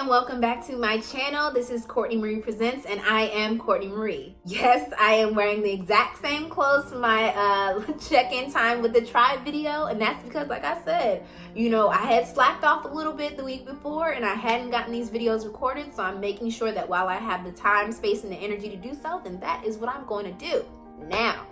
and welcome back to my channel. This is Courtney Marie Presents, and I am Courtney Marie. Yes, I am wearing the exact same clothes for my check-in time with the tribe video, and that's because, like I said, I had slacked off a little bit the week before, and I hadn't gotten these videos recorded, so I'm making sure that while I have the time, space, and the energy to do so, then that is what I'm going to do. Now,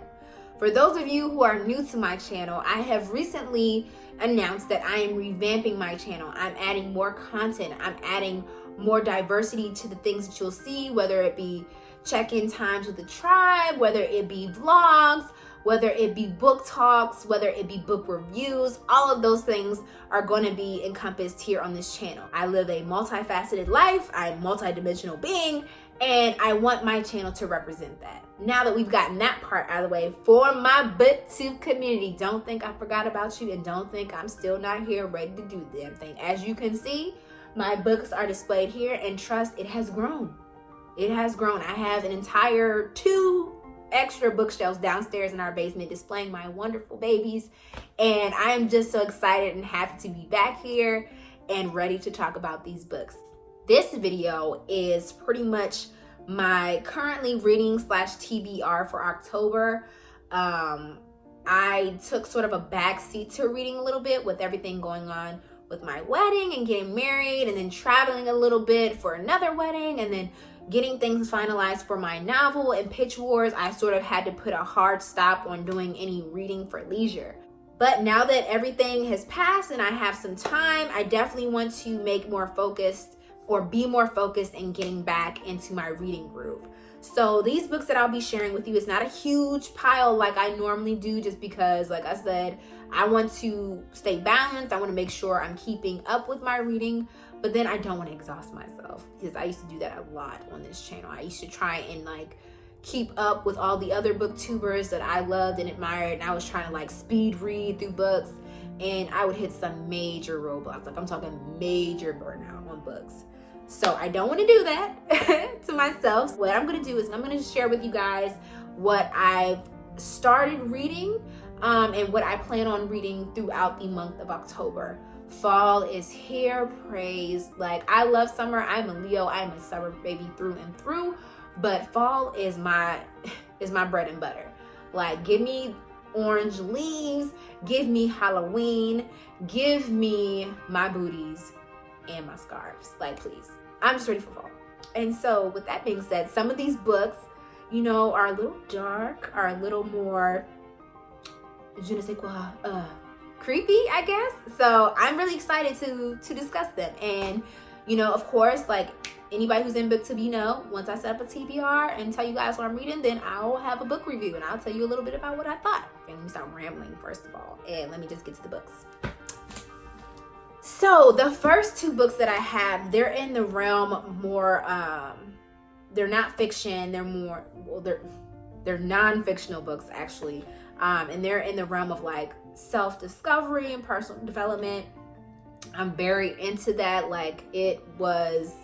for those of you who are new to my channel, I have recently announced that I am revamping my channel. I'm adding more content. I'm adding more diversity to the things that you'll see, whether it be check-in times with the tribe, whether it be vlogs, whether it be book talks, whether it be book reviews. All of those things are going to be encompassed here on this channel. I live a multifaceted life. I'm a multidimensional being, and I want my channel to represent that. Now that we've gotten that part out of the way, for my BookTube community, don't think I forgot about you, and don't think I'm still not here ready to do the damn thing. As you can see, my books are displayed here, and trust, it has grown. It has grown. I have an entire 2 extra bookshelves downstairs in our basement displaying my wonderful babies, and I am just so excited and happy to be back here and ready to talk about these books. This video is pretty much my currently reading / TBR for October. I took sort of a back seat to reading a little bit with everything going on with my wedding and getting married, and then traveling a little bit for another wedding, and then getting things finalized for my novel and Pitch Wars. I sort of had to put a hard stop on doing any reading for leisure. But now that everything has passed and I have some time, I definitely want to make more focused or be more focused in getting back into my reading groove. So these books that I'll be sharing with you is not a huge pile like I normally do, just because, like I said, I want to stay balanced. I want to make sure I'm keeping up with my reading, but then I don't want to exhaust myself, because I used to do that a lot on this channel. I used to try and keep up with all the other booktubers that I loved and admired, and I was trying to speed read through books, and I would hit some major roadblocks. I'm talking major burnout on books. So I don't want to do that to myself. What I'm going to do is I'm going to share with you guys what I've started reading and what I plan on reading throughout the month of October. Fall is here, praise. I love summer. I'm a Leo. I'm a summer baby through and through, but fall is my bread and butter. Give me orange leaves, give me Halloween, give me my booties and my scarves. Please. I'm just ready for fall. And so with that being said, some of these books, are a little dark, are a little more je ne sais quoi, creepy, I guess. So I'm really excited to discuss them. And of course, anybody who's in BookTube, once I set up a TBR and tell you guys what I'm reading, then I'll have a book review and I'll tell you a little bit about what I thought. And let me start rambling first of all, and let me just get to the books. So the first 2 books that I have, they're in the realm more, they're not fiction, they're more, they're non-fictional books actually. And they're in the realm of self-discovery and personal development. I'm very into that. It was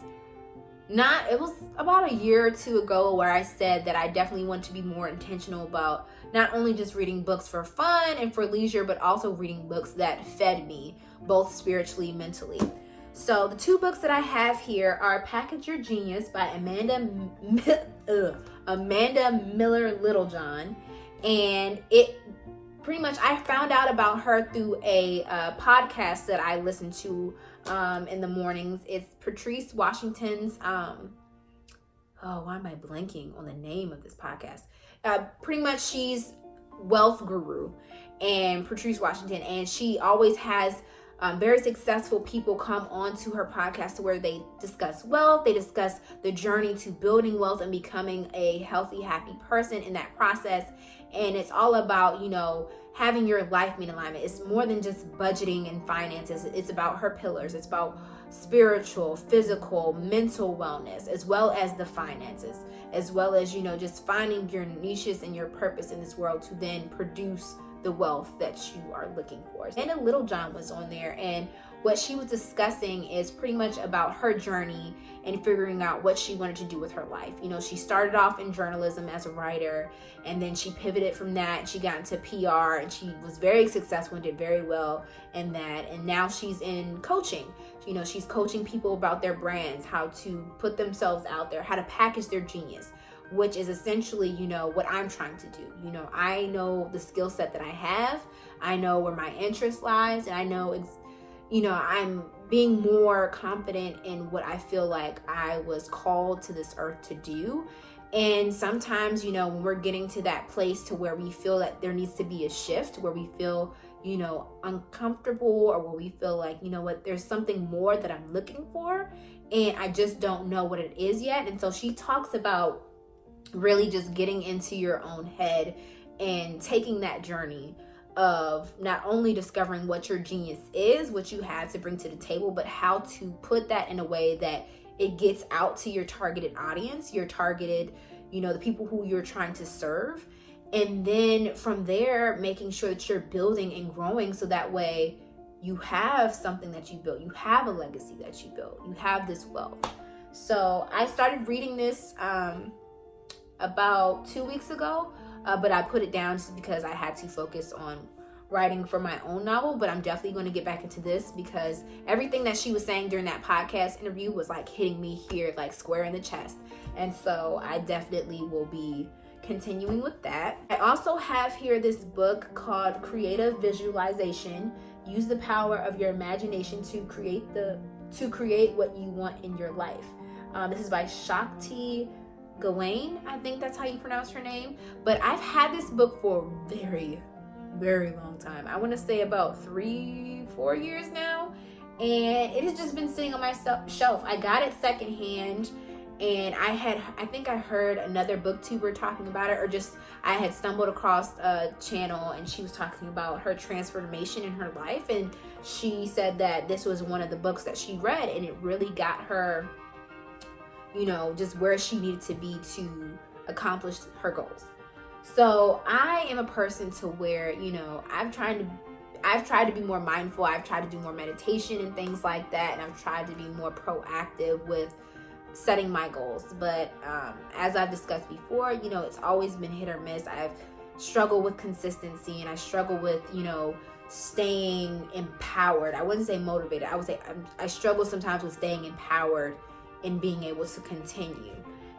about a year or 2 ago where I said that I definitely want to be more intentional about not only just reading books for fun and for leisure, but also reading books that fed me, both spiritually and mentally. So the 2 books that I have here are Package Your Genius by Amanda Miller Littlejohn. And it pretty much, I found out about her through a podcast that I listen to in the mornings. It's Patrice Washington's, why am I blanking on the name of this podcast? Pretty much she's wealth guru, and Patrice Washington, and she always has very successful people come on to her podcast where they discuss wealth. They discuss the journey to building wealth and becoming a healthy, happy person in that process. And it's all about, having your life in alignment. It's more than just budgeting and finances. It's about her pillars. It's about spiritual, physical, mental wellness, as well as the finances, as well as, just finding your niches and your purpose in this world to then produce the wealth that you are looking for. And Littlejohn was on there, and what she was discussing is pretty much about her journey and figuring out what she wanted to do with her life. You know, she started off in journalism as a writer, and then she pivoted from that. She got into PR, and she was very successful and did very well in that. And now she's in coaching. You know, she's coaching people about their brands, how to put themselves out there, how to package their genius, which is essentially, you know, what I'm trying to do. You know, I know the skill set that I have. I know where my interest lies, and I know you know, I'm being more confident in what I feel like I was called to this earth to do. And sometimes, you know, when we're getting to that place to where we feel that there needs to be a shift, where we feel, you know, uncomfortable, or where we feel like, you know what, there's something more that I'm looking for, and I just don't know what it is yet. And so she talks about really just getting into your own head and taking that journey of not only discovering what your genius is, what you have to bring to the table, but how to put that in a way that it gets out to your targeted audience, your targeted, you know, the people who you're trying to serve. And then from there, making sure that you're building and growing, so that way you have something that you built, you have a legacy that you built, you have this wealth. So I started reading this about 2 weeks ago. But I put it down just because I had to focus on writing for my own novel. But I'm definitely going to get back into this, because everything that she was saying during that podcast interview was like hitting me here, like square in the chest. And so I definitely will be continuing with that. I also have here this book called Creative Visualization. Use the power of your imagination to create what you want in your life. This is by Shakti Gawain, I think that's how you pronounce her name. But I've had this book for a very, very long time. I want to say about 3-4 years now. And it has just been sitting on my shelf. I got it secondhand, and I think I heard another booktuber talking about it, or just I had stumbled across a channel, and she was talking about her transformation in her life. And she said that this was one of the books that she read, and it really got her, you know, just where she needed to be to accomplish her goals. So I am a person to where, you know, I've tried to be more mindful. I've tried to do more meditation and things like that. And I've tried to be more proactive with setting my goals. But as I've discussed before, you know, it's always been hit or miss. I've struggled with consistency, and I struggle with, you know, staying empowered. I wouldn't say motivated. I would say I struggle sometimes with staying empowered and being able to continue.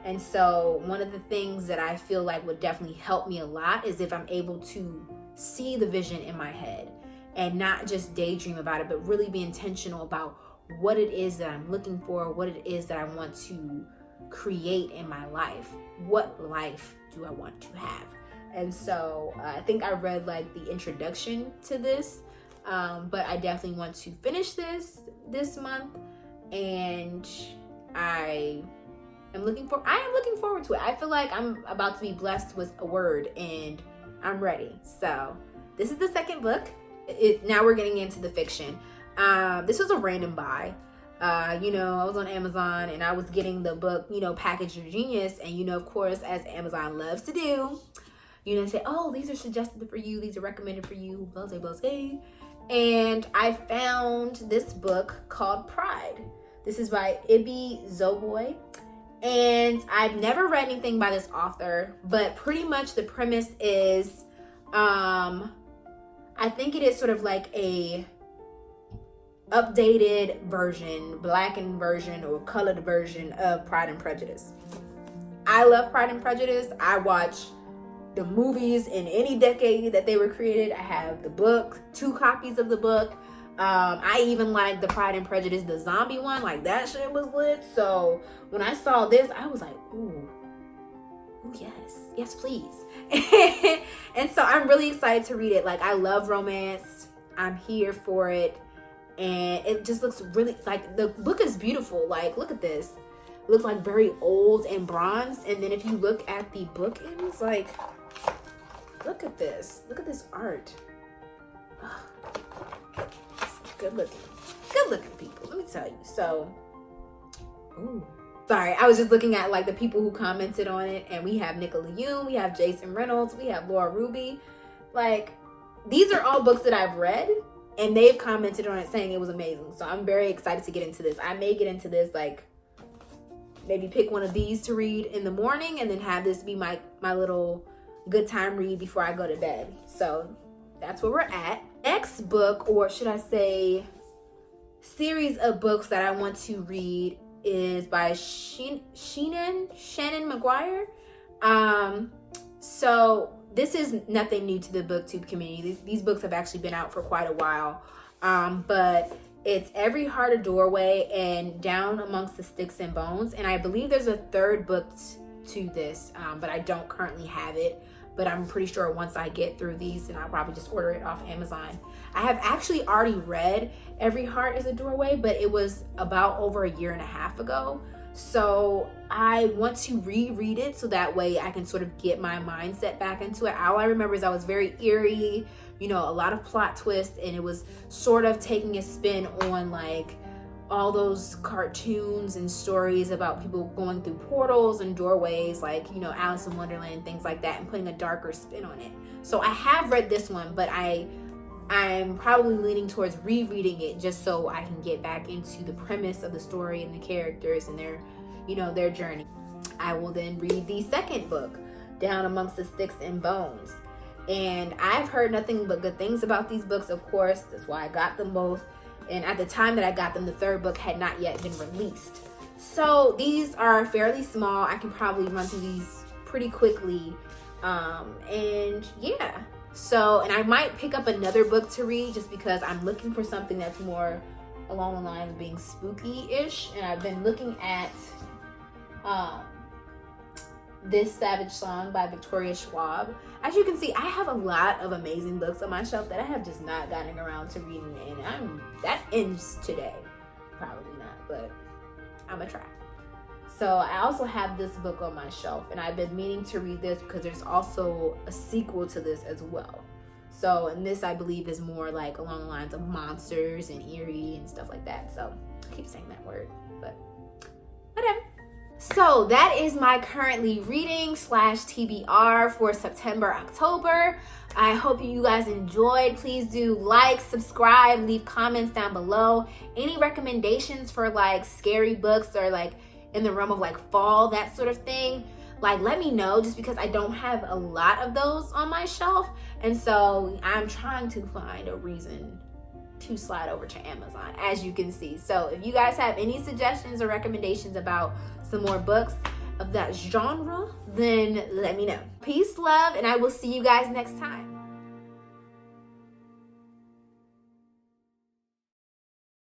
And so one of the things that I feel like would definitely help me a lot is if I'm able to see the vision in my head and not just daydream about it, but really be intentional about what it is that I'm looking for, what it is that I want to create in my life. What life do I want to have? And so I think I read like the introduction to this, but I definitely want to finish this month, and I am looking forward to it. I feel like I'm about to be blessed with a word, and I'm ready. So this is the second book. Now we're getting into the fiction. This was a random buy. You know, I was on Amazon, and I was getting the book, you know, Package Your Genius. And, you know, of course, as Amazon loves to do, you know, say, oh, these are suggested for you, these are recommended for you, blase, blase. And I found this book called Pride. This is by Ibi Zoboi. And I've never read anything by this author, but pretty much the premise is, I think it is sort of like a updated version, blackened version, or colored version of Pride and Prejudice. I love Pride and Prejudice. I watch the movies in any decade that they were created. I have the book, 2 copies of the book. I even like the Pride and Prejudice, the zombie one, like that shit was lit. So when I saw this, I was like, ooh, yes, please. And so I'm really excited to read it. Like, I love romance. I'm here for it. And it just looks really, like, the book is beautiful. Like, look at this. It looks like very old and bronze. And then if you look at the bookends, like, look at this. Look at this art. Good looking people, let me tell you. So, ooh, sorry, I was just looking at like the people who commented on it, and we have Nicola Yoon, we have Jason Reynolds, we have Laura Ruby. Like, these are all books that I've read, and they've commented on it saying it was amazing. So I'm very excited to get into this. I may get into this, like maybe pick one of these to read in the morning and then have this be my little good time read before I go to bed. So that's where we're at. Next book, or should I say series of books that I want to read, is by Shannon McGuire. So this is nothing new to the booktube community. These books have actually been out for quite a while. But it's Every Heart a Doorway and Down Amongst the Sticks and Bones. And I believe there's a third book to this, but I don't currently have it. But I'm pretty sure once I get through these, and I'll probably just order it off Amazon. I have actually already read Every Heart is a Doorway, but it was about over a year and a half ago. So I want to reread it so that way I can sort of get my mindset back into it. All I remember is I was very eerie, you know, a lot of plot twists, and it was sort of taking a spin on like all those cartoons and stories about people going through portals and doorways, like, you know, Alice in Wonderland, things like that, and putting a darker spin on it. So I have read this one, but I'm probably leaning towards rereading it just so I can get back into the premise of the story and the characters and their, you know, their journey. I will then read the second book, Down Amongst the Sticks and Bones. And I've heard nothing but good things about these books, of course. That's why I got them both. And at the time that I got them, the third book had not yet been released. So these are fairly small. I can probably run through these pretty quickly. And yeah. So, and I might pick up another book to read just because I'm looking for something that's more along the lines of being spooky-ish. And I've been looking at This Savage Song by Victoria Schwab. As you can see, I have a lot of amazing books on my shelf that I have just not gotten around to reading, and that ends today. Probably not, but I'm gonna try. So I also have this book on my shelf, and I've been meaning to read this because there's also a sequel to this as well. So, and this I believe is more like along the lines of monsters and eerie and stuff like that. So I keep saying that word, but whatever. So that is my currently reading / TBR for September, October. I hope you guys enjoyed. Please do like, subscribe, leave comments down below. Any recommendations for like scary books or like in the realm of like fall, that sort of thing, like let me know, just because I don't have a lot of those on my shelf. And so I'm trying to find a reason to slide over to Amazon, as you can see. So if you guys have any suggestions or recommendations about some more books of that genre, then let me know. Peace, love, and I will see you guys next time.